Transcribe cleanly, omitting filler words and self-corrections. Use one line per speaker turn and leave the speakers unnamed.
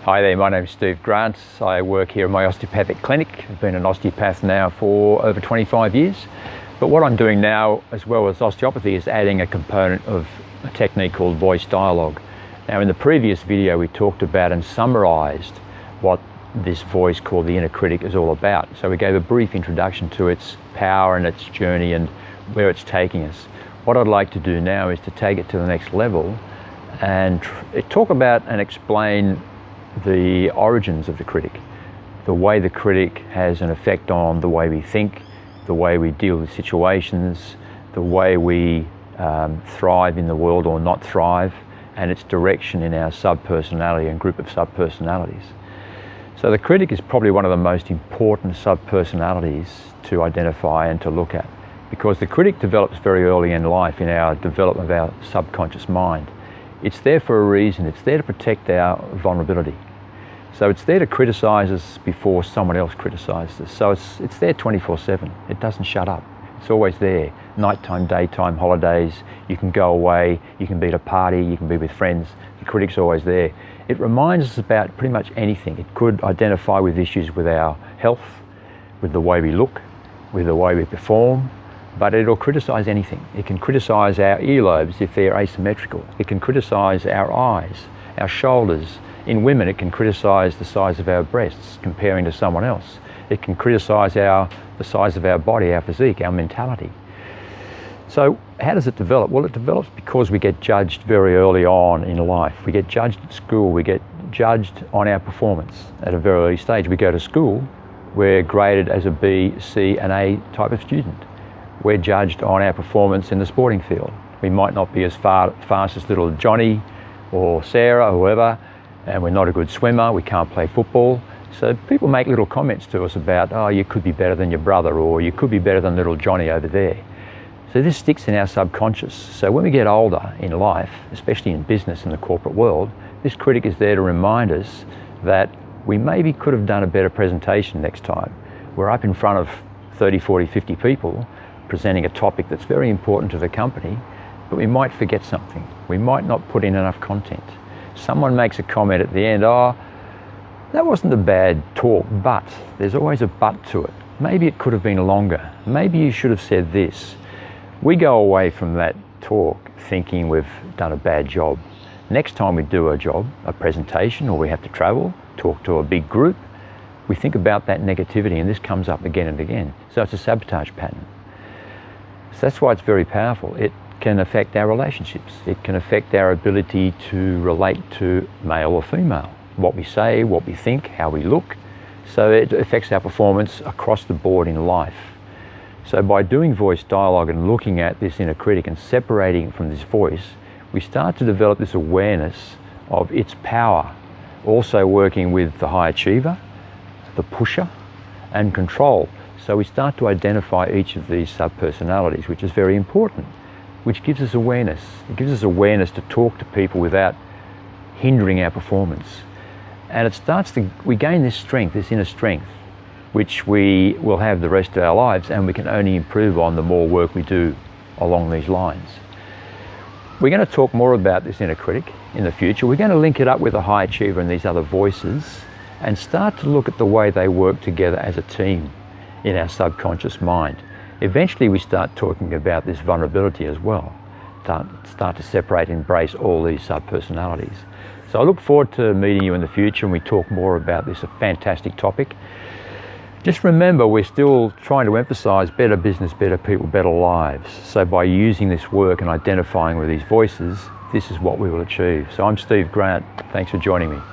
Hi there, my name is Steve Grant. I work here at my osteopathic clinic. I've been an osteopath now for over 25 years. But what I'm doing now, as well as osteopathy, is adding a component of a technique called voice dialogue. Now, in the previous video, we talked about and summarized what this voice called the inner critic is all about. So we gave a brief introduction to its power and its journey and where it's taking us. What I'd like to do now is to take it to the next level and talk about and explain the origins of the critic, the way the critic has an effect on the way we think, the way we deal with situations, the way we thrive in the world or not thrive, and its direction in our subpersonality and group of subpersonalities. So the critic is probably one of the most important subpersonalities to identify and to look at, because the critic develops very early in life in our development of our subconscious mind. It's there for a reason. It's there to protect our vulnerability. So it's there to criticize us before someone else criticizes us. So it's there 24/7. It doesn't shut up. It's always there. Nighttime, daytime, holidays. You can go away. You can be at a party. You can be with friends. The critic's always there. It reminds us about pretty much anything. It could identify with issues with our health, with the way we look, with the way we perform, but it'll criticize anything. It can criticize our earlobes if they're asymmetrical. It can criticize our eyes, our shoulders. In women, it can criticize the size of our breasts comparing to someone else. It can criticize the size of our body, our physique, our mentality. So how does it develop? Well, it develops because we get judged very early on in life. We get judged at school. We get judged on our performance at a very early stage. We go to school, we're graded as a B, C, and A type of student. We're judged on our performance in the sporting field. We might not be as fast as little Johnny or Sarah or whoever, and we're not a good swimmer, we can't play football. So people make little comments to us about, oh, you could be better than your brother, or you could be better than little Johnny over there. So this sticks in our subconscious. So when we get older in life, especially in business and the corporate world, this critic is there to remind us that we maybe could have done a better presentation next time. We're up in front of 30, 40, 50 people presenting a topic that's very important to the company, but we might forget something. We might not put in enough content. Someone makes a comment at the end, oh, that wasn't a bad talk, but there's always a but to it. Maybe it could have been longer. Maybe you should have said this. We go away from that talk thinking we've done a bad job. Next time we do a job, a presentation, or we have to travel, talk to a big group, we think about that negativity, and this comes up again and again. So it's a sabotage pattern. So that's why it's very powerful. It can affect our relationships. It can affect our ability to relate to male or female, what we say, what we think, how we look. So it affects our performance across the board in life. So by doing voice dialogue and looking at this inner critic and separating it from this voice, we start to develop this awareness of its power, also working with the high achiever, the pusher, and control. So we start to identify each of these subpersonalities, which is very important, which gives us awareness. It gives us awareness to talk to people without hindering our performance. And we gain this strength, this inner strength, which we will have the rest of our lives, and we can only improve on the more work we do along these lines. We're going to talk more about this inner critic in the future. We're going to link it up with a high achiever and these other voices and start to look at the way they work together as a team in our subconscious mind. Eventually we start talking about this vulnerability as well, start to separate and embrace all these subpersonalities. So I look forward to meeting you in the future and we talk more about this, a fantastic topic. Just remember, we're still trying to emphasize better business, better people, better lives. So by using this work and identifying with these voices, this is what we will achieve. So I'm Steve Grant. Thanks for joining me.